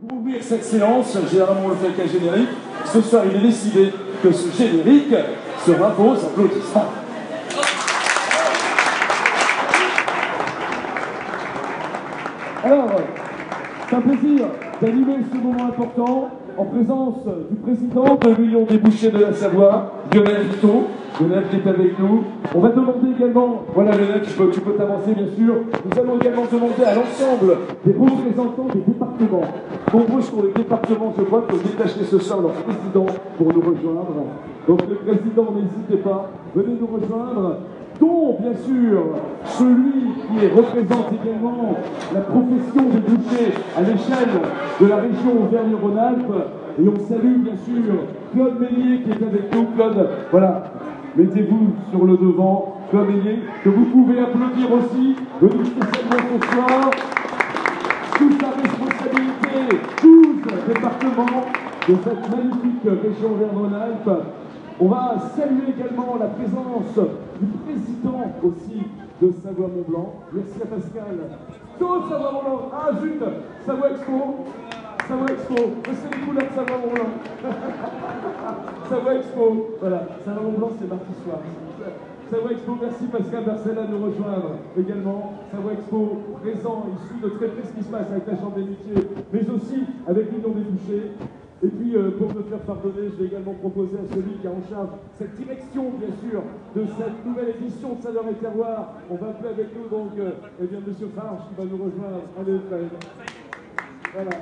Pour ouvrir cette séance, généralement on le fait avec un générique. Ce soir, il est décidé que ce générique sera vos applaudissements. Alors, c'est un plaisir d'animer ce moment important en présence du président de l'Union des bouchers de la Savoie, Lionel Vito. Lionel qui est avec nous. On va demander également, voilà Lionel, tu peux t'avancer bien sûr. Nous allons également demander à l'ensemble des représentants des départements. Nombreux sont les départements, je vois, qui ont détaché ce soir leur président pour nous rejoindre. Donc le président, n'hésitez pas, venez nous rejoindre. Dont, bien sûr, celui qui représente également la profession de boucher à l'échelle de la région Auvergne-Rhône-Alpes. Et on salue, bien sûr, Claude Meillier qui est avec nous. Claude, voilà, mettez-vous sur le devant. Claude Meillier, que vous pouvez applaudir aussi, venu spécialement ce soir. Sous sa responsabilité, 12 départements de cette magnifique région Auvergne-Rhône-Alpes. On va saluer également la présence du président aussi de Savoie-Mont-Blanc. Merci à Pascal. Tout Savoie-Mont-Blanc. Ah zut, Savoie Expo. Savoie Expo. C'est les couleurs de Savoie-Mont-Blanc. Savoie Expo. Voilà, Savoie-Mont-Blanc, c'est mardi soir. Savoie Expo, merci Pascal Barcella de nous rejoindre également. Savoie Expo, présent, il suit de très près ce qui se passe avec la Chambre des métiers, mais aussi avec l'Union des bouchers. Et puis, pour me faire pardonner, je vais également proposer à celui qui est en charge cette direction, bien sûr, de cette nouvelle édition de Saveurs et Terroir. On va appeler avec nous, donc, eh bien, Monsieur Farge qui va nous rejoindre. Allez, Fred. Voilà.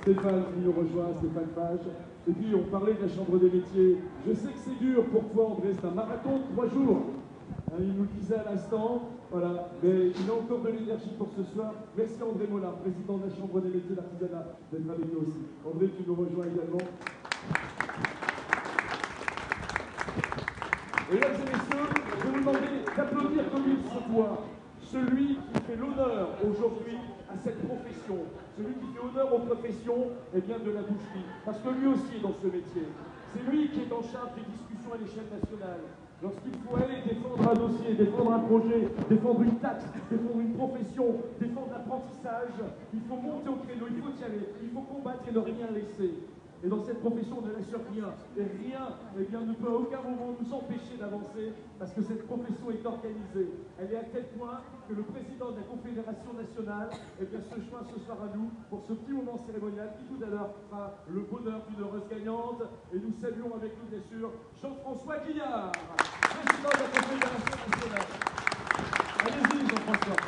Stéphane qui nous rejoint, Stéphane Page. Et puis, on parlait de la Chambre des métiers. Je sais que c'est dur pour toi, André, c'est un marathon de 3 jours. Il nous le disait à l'instant, voilà, mais il a encore de l'énergie pour ce soir. Merci André Mollard, président de la Chambre des métiers d'artisanat, d'être avec nous aussi. André, tu nous rejoins également. Et mesdames et messieurs, je vais vous demander d'applaudir comme il se doit celui qui fait l'honneur aujourd'hui à cette profession, celui qui fait honneur aux professions et bien de la boucherie, parce que lui aussi est dans ce métier. C'est lui qui est en charge des discussions à l'échelle nationale. Lorsqu'il faut aller défendre un dossier, défendre un projet, défendre une taxe, défendre une profession, défendre l'apprentissage, il faut monter au créneau, il faut y aller, il faut combattre et ne rien laisser. Et dans cette profession, on ne laisse rien. Et rien, eh bien, ne peut à aucun moment nous empêcher d'avancer, parce que cette profession est organisée. Elle est à tel point que le président de la Confédération nationale, eh bien, se joint ce soir à nous pour ce petit moment cérémonial qui tout à l'heure fera le bonheur d'une heureuse gagnante. Et nous saluons avec nous, bien sûr, Jean-François Guillard, président de la Confédération nationale. Allez-y, Jean-François.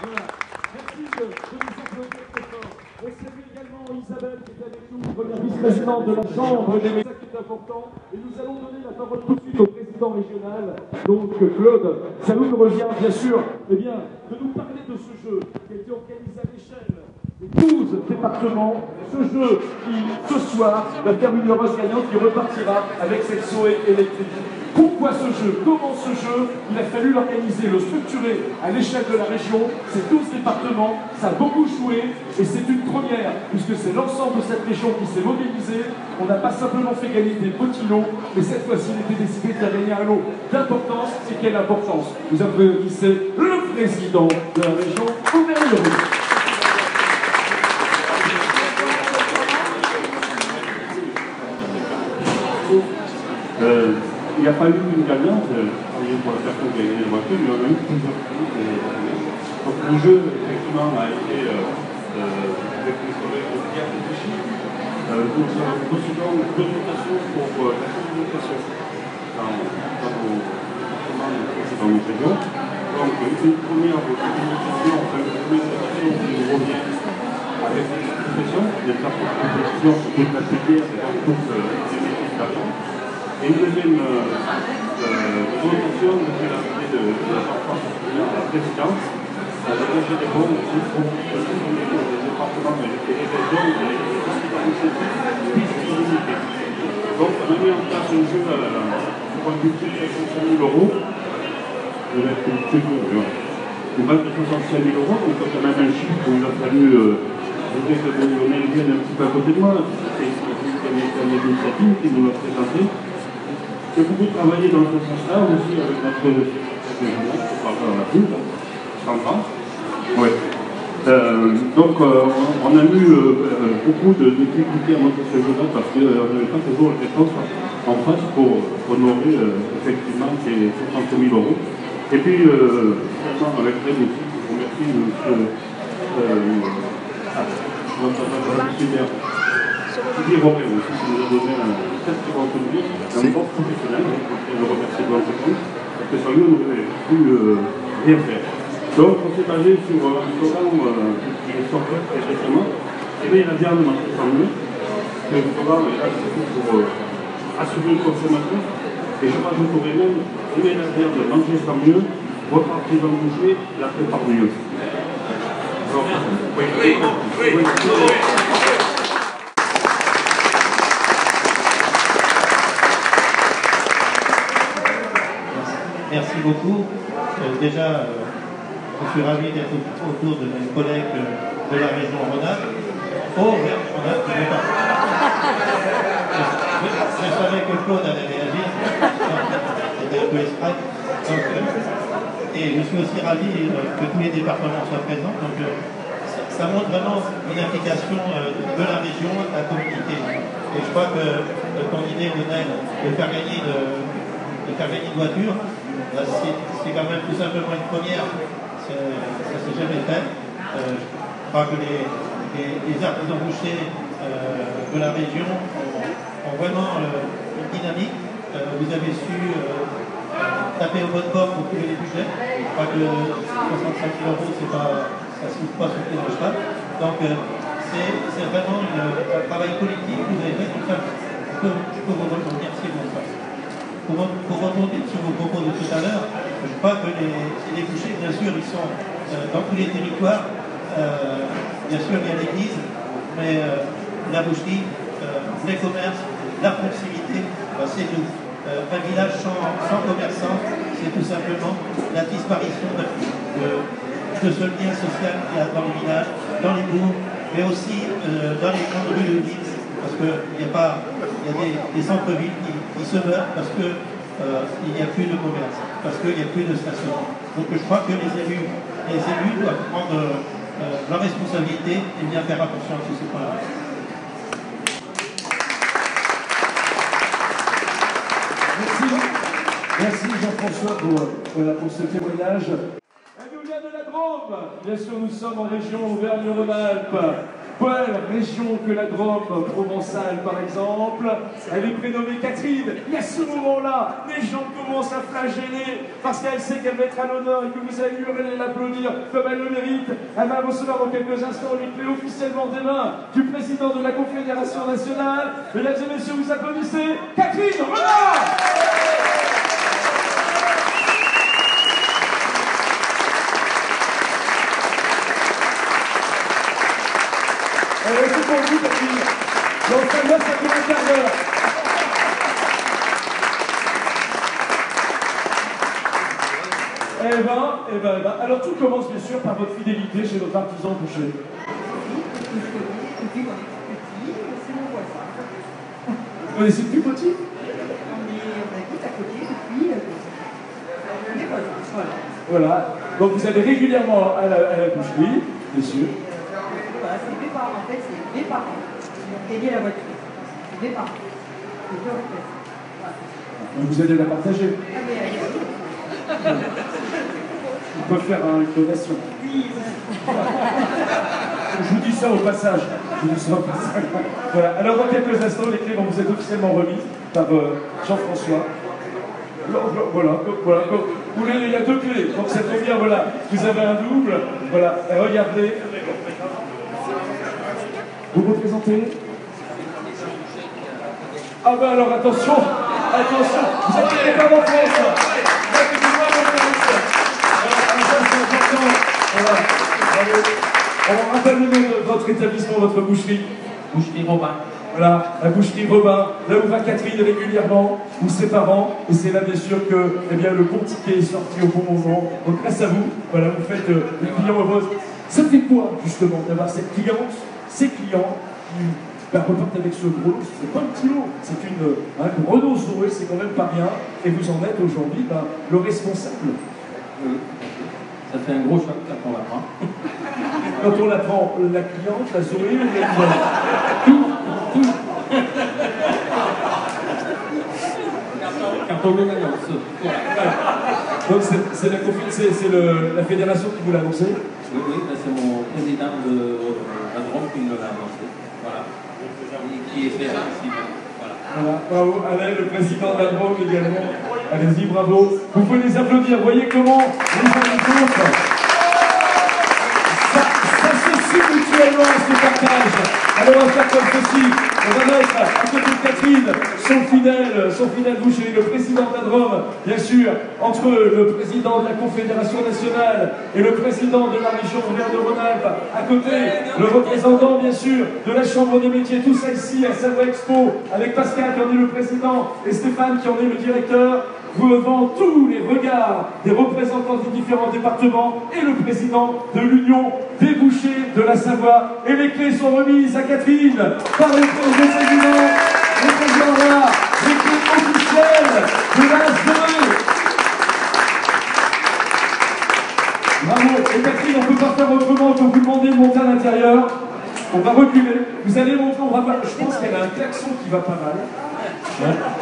Voilà. Merci de nous applaudir très fort. On salue également Isabelle qui est avec nous, première vice-présidente de la Chambre des métiers, qui est important. Et nous allons donner la parole tout de suite au président régional, donc Claude. Ça nous revient bien sûr, eh bien, de nous parler de ce jeu qui a été organisé à l'échelle des 12 départements. Ce jeu qui, ce soir, va faire une heureuse gagnante qui repartira avec cette Zoé électrique. Pourquoi ce jeu? Comment ce jeu? Il a fallu l'organiser, le structurer à l'échelle de la région. C'est 12 départements, ça a beaucoup joué et c'est une première puisque c'est l'ensemble de cette région qui s'est mobilisé. On n'a pas simplement fait gagner des petits lots, mais cette fois-ci, il était décidé de faire gagner un lot d'importance. Et quelle importance? Vous applaudissez le président de la région, Auvergne-Rhône-Alpes. Il n'y a pas eu une gagnante pour la personne qui a gagné la voiture, mais on a eu plusieurs prix. Donc le jeu, effectivement, a été avec les collègues de Pierre et Vichy. Nous recevons deux dotations pour la communication dans nos régions. Donc une première communication, enfin une première dotation qui nous revient avec une profession, des cartes de compétition sur toute la filière et dans toutes les métiers d'argent. Et une deuxième dotation depuis l'arrivée de Jean-François à la présidence, la DG des bons aussi pour les départements et les régions et les hospitalités. Donc on a mis en place un jeu pour un budget de 65 000 €. Une base de 65 000 €, donc c'est quand même un chiffre où il a fallu peut-être que vous vienne un petit peu à côté de moi, c'est une initiative qui nous l'a présentée. J'ai beaucoup travaillé dans ce sens-là aussi avec notre régional, pour parler à la pub, Sandra. Ouais. Donc on a eu beaucoup de difficultés à monter ce jeu-là parce qu'on n'avait pas toujours les réponses en face pour honorer effectivement ces 60 000 euros. Et puis, avec l'aide aussi, je remercie Didier Robert aussi, qui nous a donné un très très bon souvenir, un bon professionnel, je le remercie de l'entreprise, parce que sans lui, on n'aurait pu rien faire. Donc, on s'est basé sur un slogan qui est sorti très récemment, aimer la viande manger sans mieux. Ce slogan est là surtout pour assurer une consommation, et je rajouterai même aimer la viande manger sans mieux, repartir dans le boucher, la prépare mieux. Alors, oui. Merci beaucoup. Déjà, je suis ravi d'être autour de mes collègues de la région Rhône-Alpes. Oh, merde, Rhône-Alpes, je ne sais pas. Je savais que Claude allait réagir. C'était un peu exprès. Et je suis aussi ravi que tous les départements soient présents. Donc, ça montre vraiment une implication de la région à communiquer. Et je crois que ton idée, Lionel, de faire gagner une voiture, c'est quand même tout simplement une première. Ça ne s'est jamais fait. Je crois que les artisans bouchers de la région ont vraiment une dynamique. Vous avez su taper au bon corps pour trouver les budgets. Je crois que 65 000 euros, ça ne s'ouvre pas sur les cheval. Donc c'est vraiment un travail collectif que vous avez fait. Donc ça, je peux vous remercier pour ça. Pour rebondir sur vos propos de tout à l'heure, je crois que les bouchers, bien sûr, ils sont dans tous les territoires. Bien sûr, il y a l'église, mais la boucherie, les commerces, la proximité, c'est tout. Un village sans commerçants, c'est tout simplement la disparition de ce lien social qu'il y a dans le village, dans les bourgs, mais aussi dans les grandes rues de ville, parce qu'il y a des centres-villes qui se meurent parce qu'il n'y a plus de commerce, parce qu'il n'y a plus de stationnement. Donc je crois que les élus doivent prendre leur responsabilité et bien faire attention à tous ces points-là. Merci Jean-François pour ce témoignage. Elle nous vient de la Drôme. Bien sûr, nous sommes en région Auvergne-Rhône-Alpes. Quelle région que la Drôme provençale, par exemple. Elle est prénommée Catherine. Et à ce moment-là, les gens commencent à flageller parce qu'elle sait qu'elle va être à l'honneur et que vous allez hurler et l'applaudir comme elle le mérite. Elle va recevoir dans quelques instants les clés officiellement des mains du président de la Confédération nationale. Mesdames et messieurs, vous applaudissez Catherine Renard. C'est pour vous, Catherine. Donc, ça fait un quart d'heure. Eh ben. Alors, tout commence bien sûr par votre fidélité chez notre artisan boucher. Depuis qu'on est petit, c'est mon voisin. Vous connaissez depuis petit? On habite à côté depuis les voisins. Voilà. Donc, vous allez régulièrement à la boucherie, bien sûr. Voilà, c'est mes parents. En fait, c'est mes parents qui ont payé la voiture. C'est mes parents. C'est deux retraites. Voilà. Vous allez la partager. Ah, mais On peut faire une donation. oui. Je vous dis ça au passage. Voilà. Alors, dans quelques instants, les clés vont vous être officiellement remises par Jean-François. Voilà. Vous voulez, il y a deux clés. Donc, ça tombe bien, voilà. Vous avez un double. Voilà. Et regardez. Vous vous présentez? Ah ben alors attention, vous êtes pas en France. On rappelle le nom de votre établissement, votre boucherie. Boucherie Robin. Voilà, la boucherie Robin, là où va Catherine régulièrement, ou ses parents, et c'est là bien sûr que le bon ticket est sorti au bon moment. Donc grâce à vous, voilà, vous faites les clients heureux. Ça fait quoi justement d'avoir cette cliente, ces clients qui repartent avec ce gros lot? C'est pas un petit lot, c'est un gros lot Zoé, c'est quand même pas rien. Et vous en êtes aujourd'hui le responsable. Ça fait un gros choc quand on la prend. quand on la prend, la cliente, la souris ou la cliente? Tout. Carton de gagnance. Voilà. Donc c'est la fédération qui vous l'a annoncé? Oui, c'est mon président de la Drôme qui me l'a annoncé. Voilà. Et qui est fait ici. Voilà, bravo, Alain, le président de la Drôme également. Allez-y, bravo. Vous pouvez les applaudir. Voyez comment les uns les autres s'associent mutuellement à ce partage. Alors on va faire comme ceci. On va mettre à côté de Catherine son fidèle boucher, le président de la Drôme, bien sûr, entre le président de la Confédération nationale et le président de la région Auvergne-Rhône-Alpes. À côté, le représentant, bien sûr, de la Chambre des métiers. Tout ça ici à Savoie Expo, avec Pascal qui en est le président et Stéphane qui en est le directeur. Devant tous les regards des représentants des différents départements et le président de l'Union des bouchers de la Savoie. Et les clés sont remises à Catherine par le président. Le président là, les clés officielles de la SDE. Bravo. Et Catherine, on ne peut pas faire autrement que vous demander de monter à l'intérieur. On va reculer. Vous allez monter, on va. Je pense qu'elle a un klaxon qui va pas mal.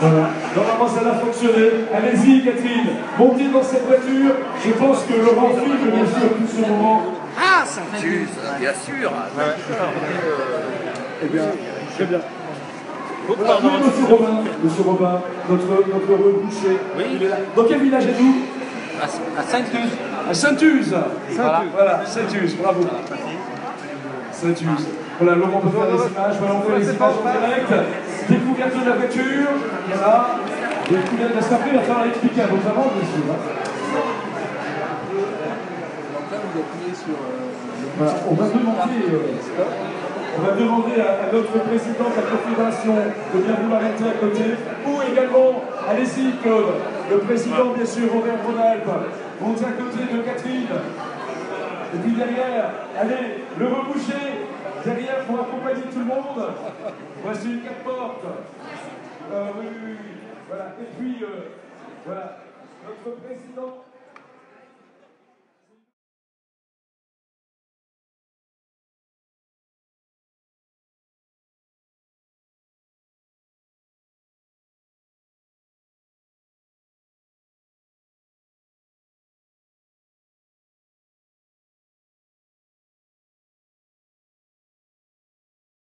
Voilà. Normalement ça a fonctionné. Allez-y Catherine, montez dans cette voiture. Je pense que Laurent filme bien sûr tout ce moment. Ah, Saint-Just, bien sûr. Eh bien, très bien. Voilà, oui, monsieur Robin, notre heureux boucher. Oui. Il est là. Dans quel village êtes-vous? À Saint-Just. À Saint-Us. Voilà. Saint-Us, bravo. Saint-Us. Voilà, Laurent peut faire les images. Voilà, on fait les images en direct. Découverte de la voiture. Voilà. Découverte de après, il va falloir expliquer à vos parents, bien sûr. Voilà, on va demander à notre président de la Confédération de bien vouloir être à côté, ou également, allez-y, Claude, le président, bien sûr, Auvergne-Rhône-Alpes, montez à côté de Catherine. Et puis derrière, allez, le reboucher, derrière pour accompagner tout le monde. Voici une 4 portes. Oui. Voilà. Et puis, voilà, notre président.